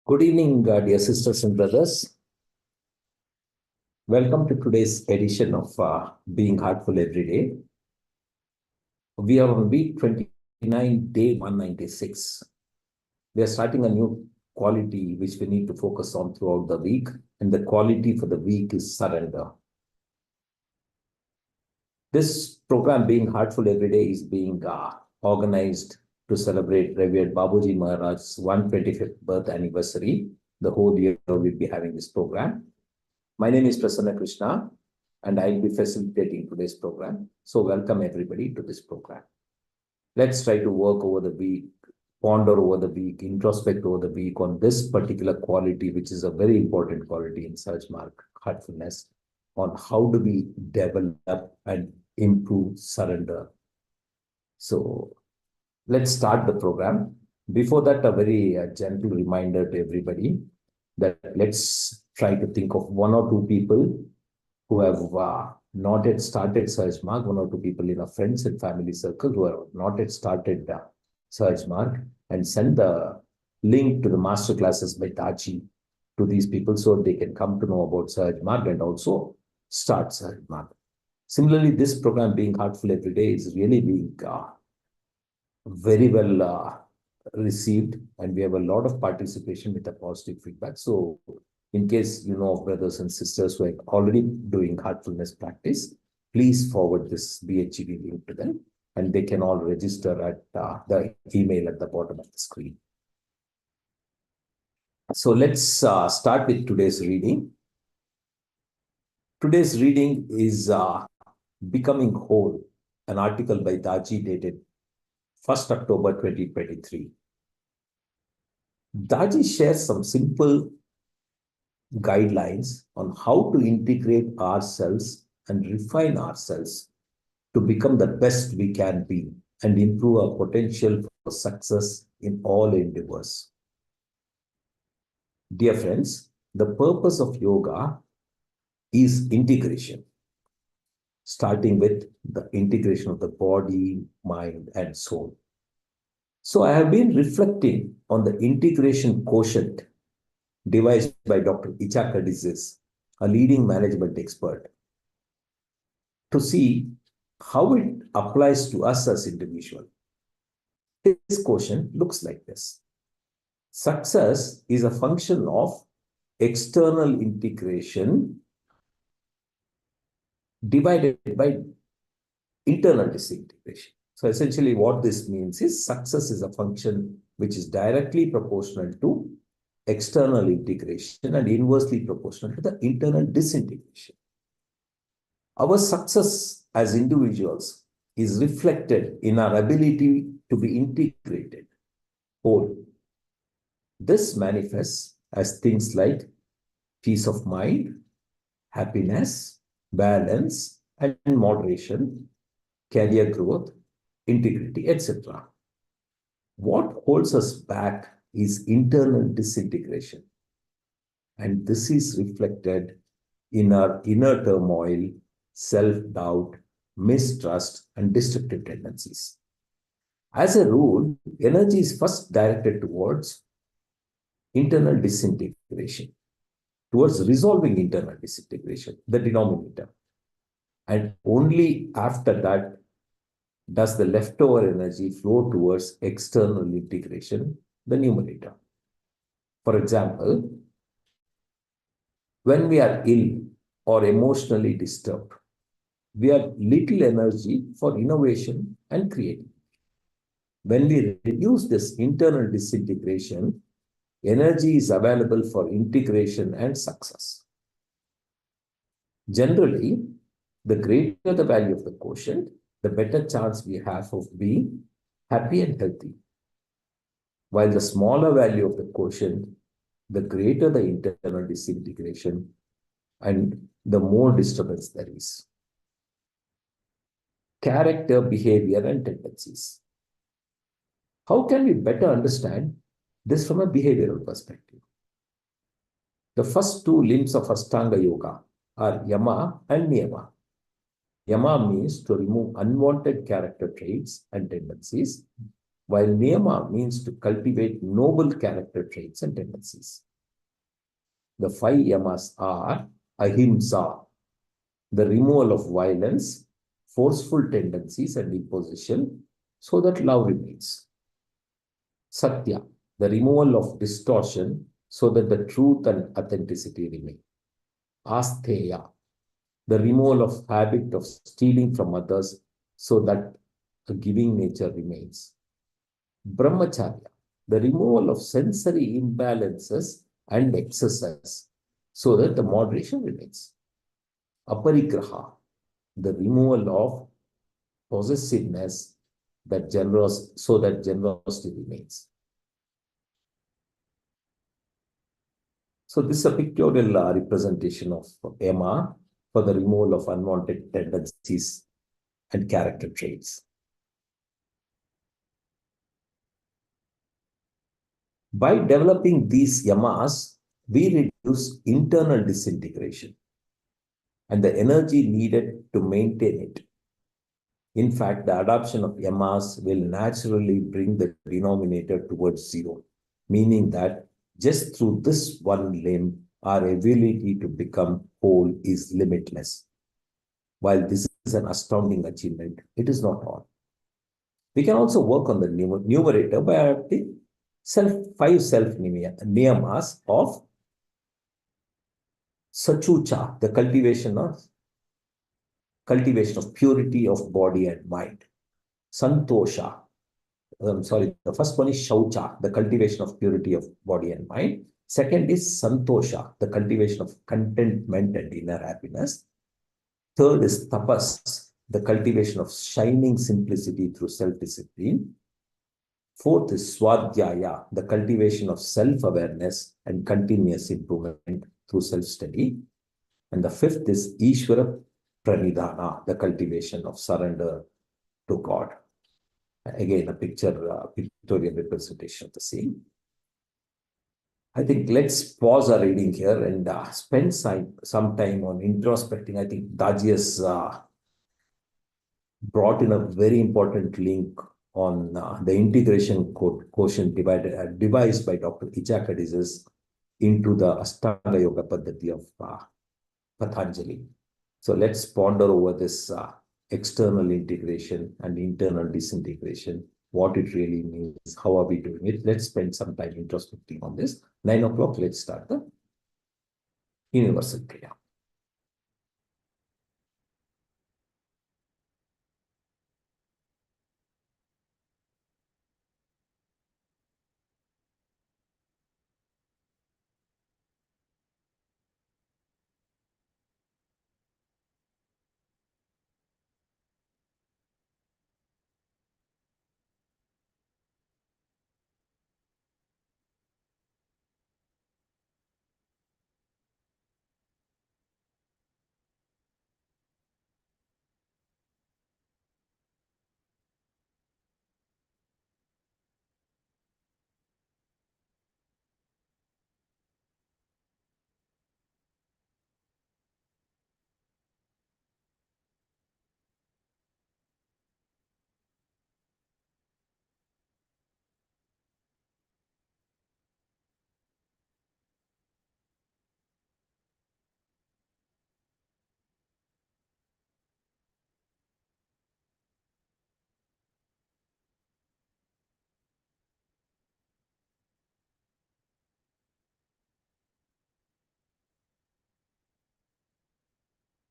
Good evening, dear sisters and brothers. Welcome to today's edition of Being Heartful Every Day. We are on week 29, day 196. We are starting a new quality which we need to focus on throughout the week, and the quality for the week is surrender. This program, Being Heartful Every Day, is being organized to celebrate Revered Babuji Maharaj's 125th birth anniversary. The whole year we'll be having this program. My name is Prasanna Krishna, and I'll be facilitating today's program. So welcome everybody to this program. Let's try to work over the week, ponder over the week, introspect over the week on this particular quality, which is a very important quality in Search Mark, heartfulness, on how do we develop and improve surrender. So let's start the program. Before that, a very gentle reminder to everybody that let's try to think of one or two people who have not yet started Search Mark, one or two people in our friends and family circle who have not yet started Search Mark, and send the link to the master classes by Tachi to these people so they can come to know about Search Mark and also start Search Mark. Similarly, this program, Being Heartful Every Day, is really being very well received, and we have a lot of participation with a positive feedback. So in case you know of brothers and sisters who are already doing heartfulness practice, please forward this BHED link to them, and they can all register at the email at the bottom of the screen. So let's start with today's reading. Today's reading is Becoming Whole, an article by Daji dated 1st October 2023. Daji shares some simple guidelines on how to integrate ourselves and refine ourselves to become the best we can be and improve our potential for success in all endeavors. Dear friends, the purpose of yoga is integration, starting with the integration of the body, mind, and soul. So I have been reflecting on the integration quotient devised by Dr. Ichakadizis, a leading management expert, to see how it applies to us as individuals. This quotient looks like this. Success is a function of external integration divided by internal disintegration. So essentially what this means is success is a function which is directly proportional to external integration and inversely proportional to the internal disintegration. Our success as individuals is reflected in our ability to be integrated, whole. This manifests as things like peace of mind, happiness, balance, and moderation, career growth, integrity, etc. What holds us back is internal disintegration. And this is reflected in our inner turmoil, self-doubt, mistrust, and destructive tendencies. As a rule, energy is first directed towards internal disintegration, towards resolving internal disintegration, the denominator. And only after that does the leftover energy flow towards external integration, the numerator. For example, when we are ill or emotionally disturbed, we have little energy for innovation and creativity. When we reduce this internal disintegration, energy is available for integration and success. Generally, the greater the value of the quotient, the better chance we have of being happy and healthy. While the smaller value of the quotient, the greater the internal disintegration and the more disturbance there is. Character, behavior, and tendencies. How can we better understand this from a behavioral perspective? The first two limbs of Ashtanga Yoga are Yama and Niyama. Yama means to remove unwanted character traits and tendencies, while niyama means to cultivate noble character traits and tendencies. The five yamas are ahimsa, the removal of violence, forceful tendencies and imposition, so that love remains. Satya, the removal of distortion, so that the truth and authenticity remain. Asteya, the removal of habit of stealing from others, so that a giving nature remains. Brahmacharya, the removal of sensory imbalances and excesses, so that the moderation remains. Aparigraha, the removal of possessiveness, so that generosity remains. So this is a pictorial representation of Emma for the removal of unwanted tendencies and character traits. By developing these yamas, we reduce internal disintegration and the energy needed to maintain it. In fact, the adoption of yamas will naturally bring the denominator towards zero, meaning that just through this one limb, our ability to become whole is limitless. While this is an astounding achievement, it is not all. We can also work on the numerator by adopting five self-niyamas of sachucha, the cultivation of purity of body and mind. Santosha, the first one is shaucha, the cultivation of purity of body and mind. Second is santosha, the cultivation of contentment and inner happiness. Third is tapas, the cultivation of shining simplicity through self-discipline. Fourth is swadhyaya, the cultivation of self-awareness and continuous improvement through self-study. And the fifth is Ishvara Pranidhana, the cultivation of surrender to God. Again, a pictorial representation of the same. I think let's pause our reading here and spend some time on introspecting. I think Daji has brought in a very important link on the integration quotient devised by Dr. Ichakadizis into the Ashtanga Yoga Paddhati of Patanjali. So let's ponder over this external integration and internal disintegration, what it really means, how are we doing it. Let's spend some time introspecting on this. 9 o'clock, let's start the universal prayer.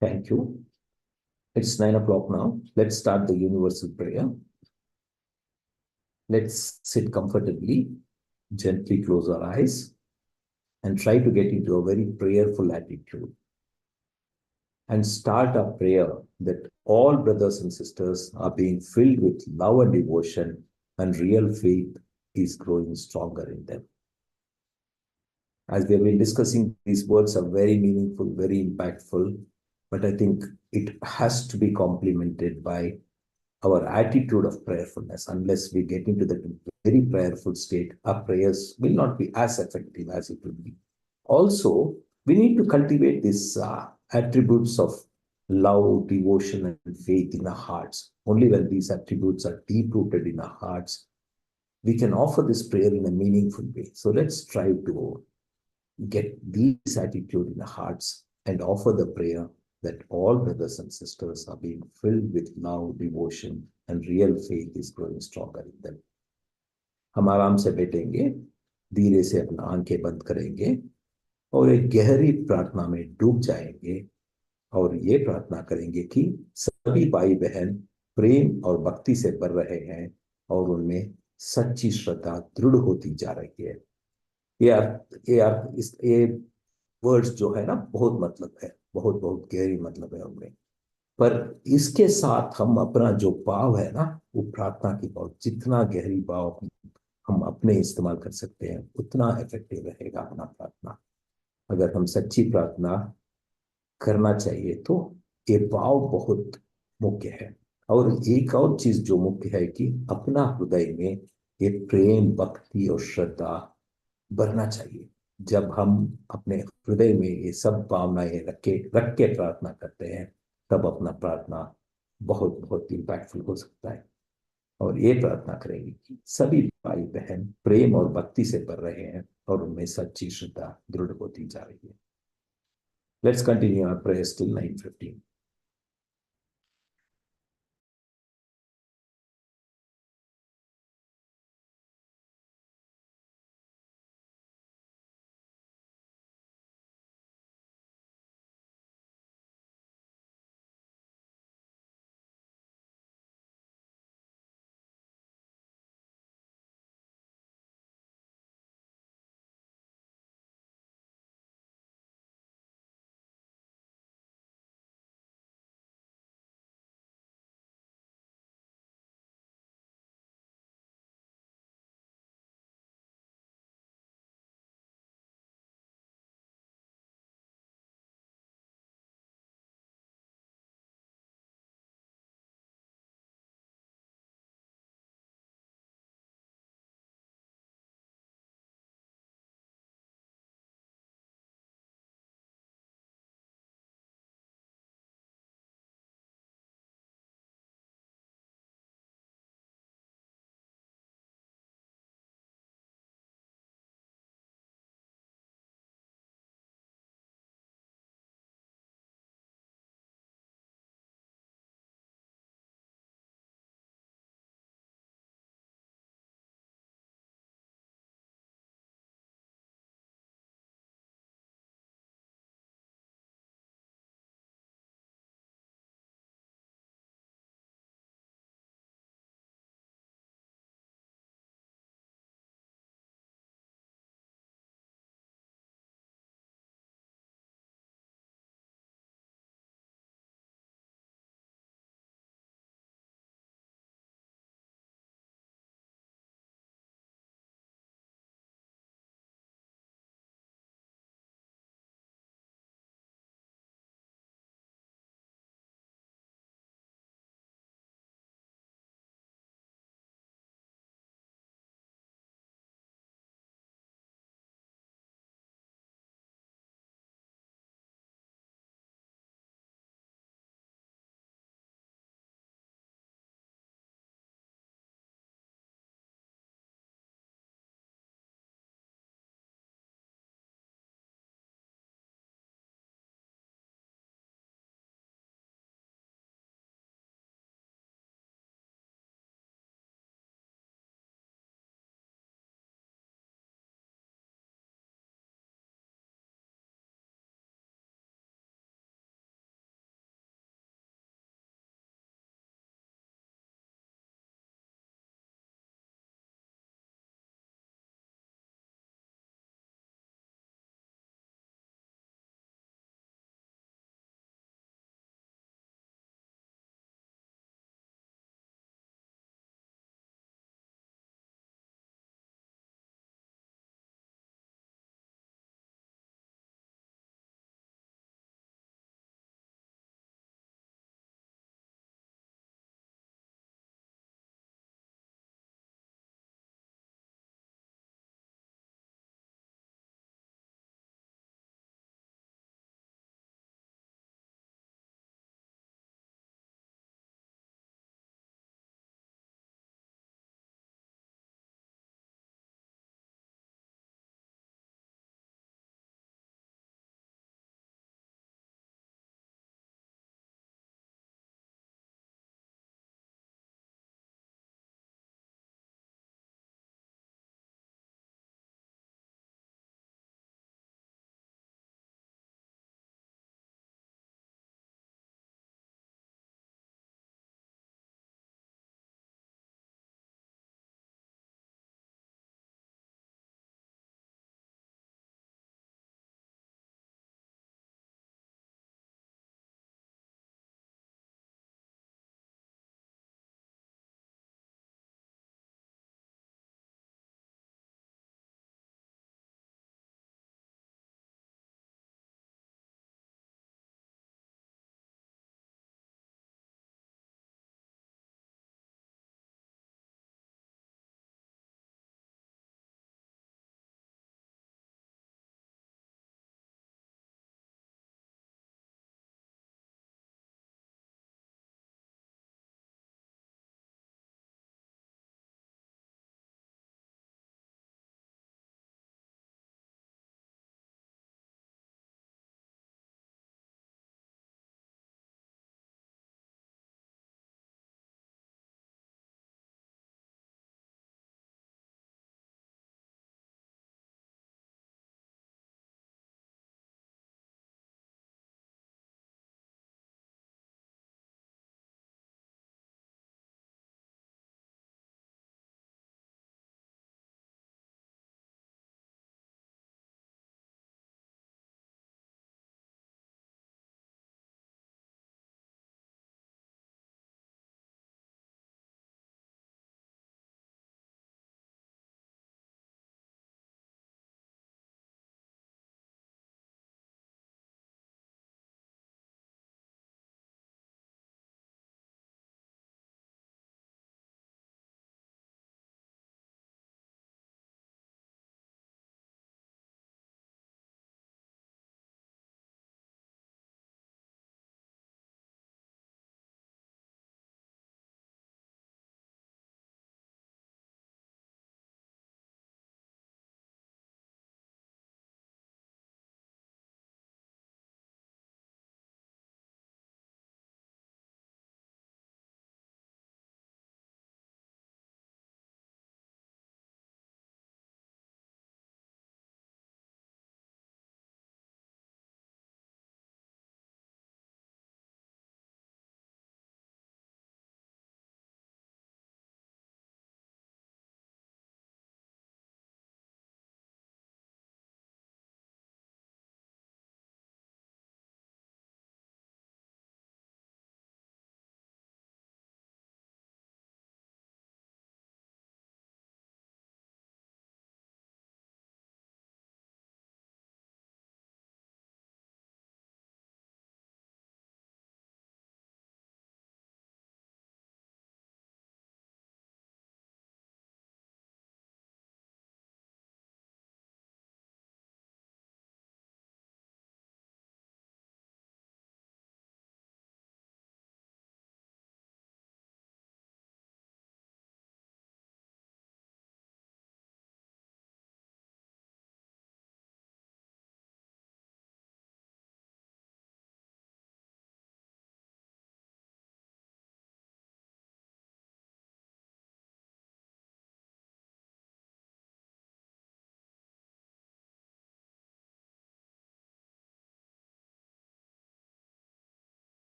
Thank you. It's 9 o'clock now. Let's start the universal prayer. Let's sit comfortably, gently close our eyes, and try to get into a very prayerful attitude. And start a prayer that all brothers and sisters are being filled with love and devotion, and real faith is growing stronger in them. As we have been discussing, these words are very meaningful, very impactful, but I think it has to be complemented by our attitude of prayerfulness. Unless we get into the very prayerful state, our prayers will not be as effective as it would be. Also, we need to cultivate these attributes of love, devotion, and faith in our hearts. Only when these attributes are deep-rooted in our hearts, we can offer this prayer in a meaningful way. So let's try to get this attitude in our hearts and offer the prayer that all brothers and sisters are being filled with love, devotion, and real faith is growing stronger in them. हम आराम से बैठेंगे, धीरे से अपना आंखें बंद करेंगे और एक गहरी प्रार्थना में डूब जाएंगे और ये प्रार्थना करेंगे कि सभी भाई बहन प्रेम और भक्ति से भर रहे हैं और उनमें सच्ची श्रद्धा दृढ़ होती जा रही है। ये वर्ड्स जो है ना, बहुत मतलब है, बहुत बहुत गहरी मतलब है उनमें। पर इसके साथ हम अपना जो भाव है ना, वो प्रार्थना की भाव, जितना गहरी भाव हम अपने इस्तेमाल कर सकते हैं उतना इफेक्टिव रहेगा अपना प्रार्थना। अगर हम सच्ची प्रार्थना करना चाहिए तो ये भाव बहुत मुख्य है। और एक और चीज जो मुख्य है कि अपना हृदय में ये प्रेम, भक्ति और श्रद्धा भरना चाहिए। जब हम अपने हृदय में ये सब भावनाएं रख के प्रार्थना करते हैं, तब अपना प्रार्थना बहुत बहुत इम्पैक्टफुल हो सकता है। और ये प्रार्थना करेंगे कि सभी भाई बहन प्रेम और भक्ति से भर रहे हैं और उनमें सच्ची श्रद्धा दृढ़ होती जा रही है। Let's continue our prayer till 9:15।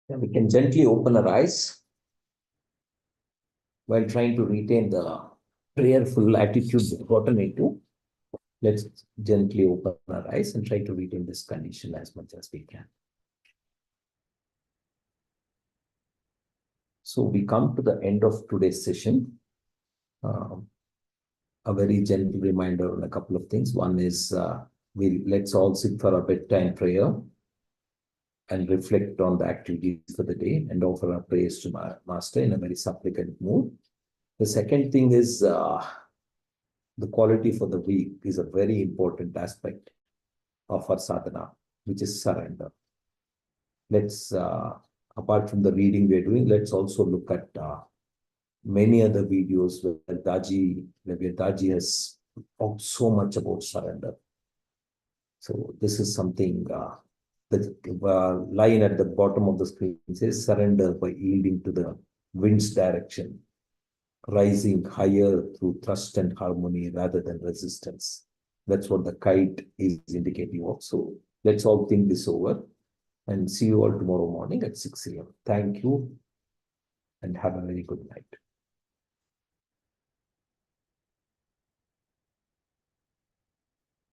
And we can gently open our eyes while trying to retain the prayerful attitude we've gotten into. Let's gently open our eyes and try to retain this condition as much as we can. So we come to the end of today's session. A very gentle reminder on a couple of things. One is let's all sit for a bedtime prayer and reflect on the activities for the day and offer our prayers to my master in a very supplicant mood. The second thing is the quality for the week is a very important aspect of our sadhana, which is surrender. Let's, apart from the reading we're doing, let's also look at many other videos where Daji has talked so much about surrender. So this is something the line at the bottom of the screen says surrender by yielding to the wind's direction, rising higher through trust and harmony rather than resistance. That's what the kite is indicating of. So let's all think this over and see you all tomorrow morning at 6 a.m. Thank you and have a very good night.